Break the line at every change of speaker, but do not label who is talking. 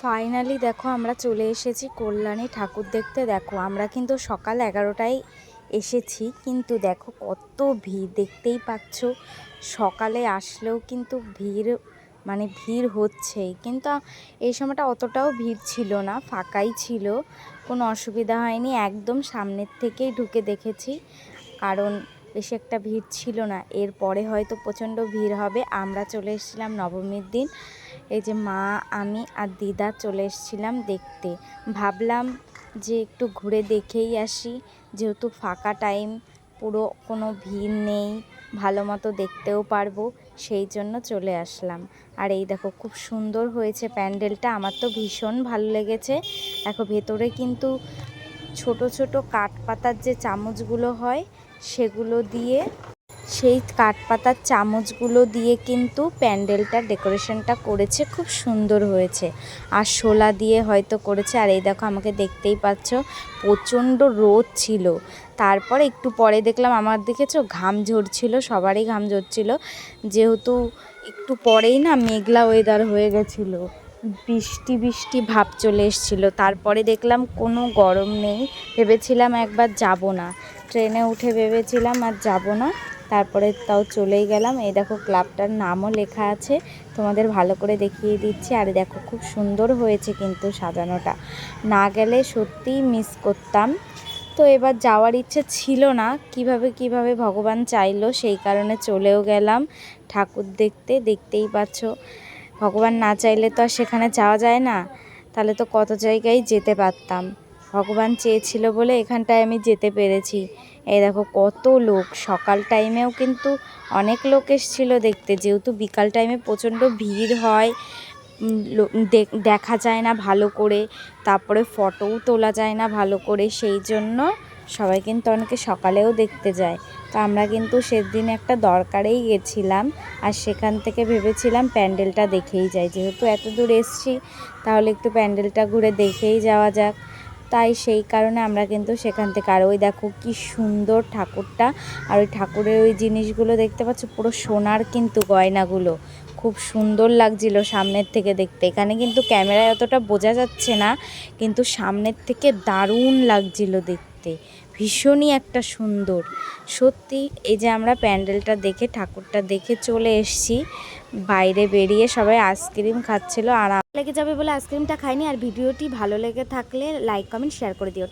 Finally দেখো আমরা চলে এসেছি কল্যাণী ঠাকুর দেখতে। দেখো আমরা কিন্তু সকাল 11টায় এসেছি, কিন্তু দেখো কত ভিড় দেখতেই পাচ্ছ। সকালে আসলেও কিন্তু ভিড় হচ্ছেই, কিন্তু এই সময়টা অতটাও ভিড় ছিল না, ফাঁকাই ছিল, কোনো অসুবিধা হয়নি। একদম সামনের থেকেই ঢুকে দেখেছি, কারণ বেশি একটা ভিড় ছিল না। এরপরে হয়তো প্রচণ্ড ভিড় হবে। আমরা চলে এসেছিলাম নবমীর দিন, এই যে মা, আমি আর দিদা চলে এসেছিলাম দেখতে। ভাবলাম যে একটু ঘুরে দেখেই আসি, যেহেতু ফাঁকা টাইম, পুরো কোনো ভিড় নেই, ভালো মতো দেখতেও পারবো, সেই জন্য চলে আসলাম। আর এই দেখো খুব সুন্দর হয়েছে প্যান্ডেলটা, আমার তো ভীষণ ভালো লেগেছে। দেখো ভেতরে কিন্তু ছোট ছোট কাঠপাতার যে চামচগুলো হয়, সেগুলো দিয়ে, সেই কাঠপাতার চামচগুলো দিয়ে কিন্তু প্যান্ডেলটার ডেকোরেশনটা করেছে, খুব সুন্দর হয়েছে। আর শোলা দিয়ে হয়তো করেছে। আর এই দেখো আমাকে দেখতেই পাচ্ছ, প্রচণ্ড রোদ ছিল। তারপরে একটু পরে দেখলাম, আমার দেখেছো ঘাম ঝরছিল, সবারই ঘাম ঝরছিল, যেহেতু একটু পরেই না মেঘলা ওয়েদার হয়ে গেছিলো, বৃষ্টি বৃষ্টি ভাব চলে এসেছিলো। তারপরে দেখলাম কোনো গরম নেই, ভেবেছিলাম একবার যাব না, ট্রেনে উঠে ভেবেছিলাম আর যাব না, তারপরে তাও চলেই গেলাম। এই দেখো ক্লাবটার নামও লেখা আছে, তোমাদের ভালো করে দেখিয়ে দিচ্ছি। আর দেখো খুব সুন্দর হয়েছে কিন্তু সাজানোটা, না গেলে সত্যিই মিস করতাম। তো এবার যাওয়ার ইচ্ছে ছিল না, কিভাবে ভগবান চাইলো, সেই কারণে চলেও গেলাম ঠাকুর দেখতে। দেখতেই পাচ্ছ, ভগবান না চাইলে তো আর সেখানে যাওয়া যায় না, তাহলে তো কত জায়গায় যেতে পারতাম। ভগবান চেয়েছিল বলে এখানটায় আমি যেতে পেরেছি। এই দেখো কত লোক, সকাল টাইমেও কিন্তু অনেক লোক এসেছিল দেখতে, যেহেতু বিকাল টাইমে প্রচণ্ড ভিড় হয়, দেখা যায় না ভালো করে, তারপরে ফটোও তোলা যায় না ভালো করে, সেই জন্য সবাই কিন্তু অনেকে সকালেও দেখতে যায়। তো আমরা কিন্তু সেদিন একটা দরকারেই গেছিলাম, আর সেখান থেকে ভেবেছিলাম প্যান্ডেলটা দেখেই যাই, যেহেতু এত দূর এসছি, তাহলে একটু প্যান্ডেলটা ঘুরে দেখেই যাওয়া যাক। তাই সেই কারণে আমরা কিন্তু সেখান থেকে, আর ওই দেখো কি সুন্দর ঠাকুরটা, আর ওই ঠাকুরের ওই জিনিসগুলো দেখতে পাচ্ছ, পুরো সোনার কিন্তু গয়নাগুলো, খুব সুন্দর লাগছিল সামনের থেকে দেখতে। এখানে কিন্তু ক্যামেরায় অতটা বোঝা যাচ্ছে না, কিন্তু সামনের থেকে দারুণ লাগছিল দেখতে, ভীষণই একটা সুন্দর সত্যি। এই যে আমরা প্যান্ডেলটা দেখে, ঠাকুরটা দেখে চলে এসেছি, বাইরে বেরিয়ে সবাই আইসক্রিম খাচ্ছিল, আর লেগে যাবে বলে আইসক্রিমটা খাইনি। আর ভিডিওটি ভালো লেগে থাকলে লাইক কমেন্ট শেয়ার করে দিও।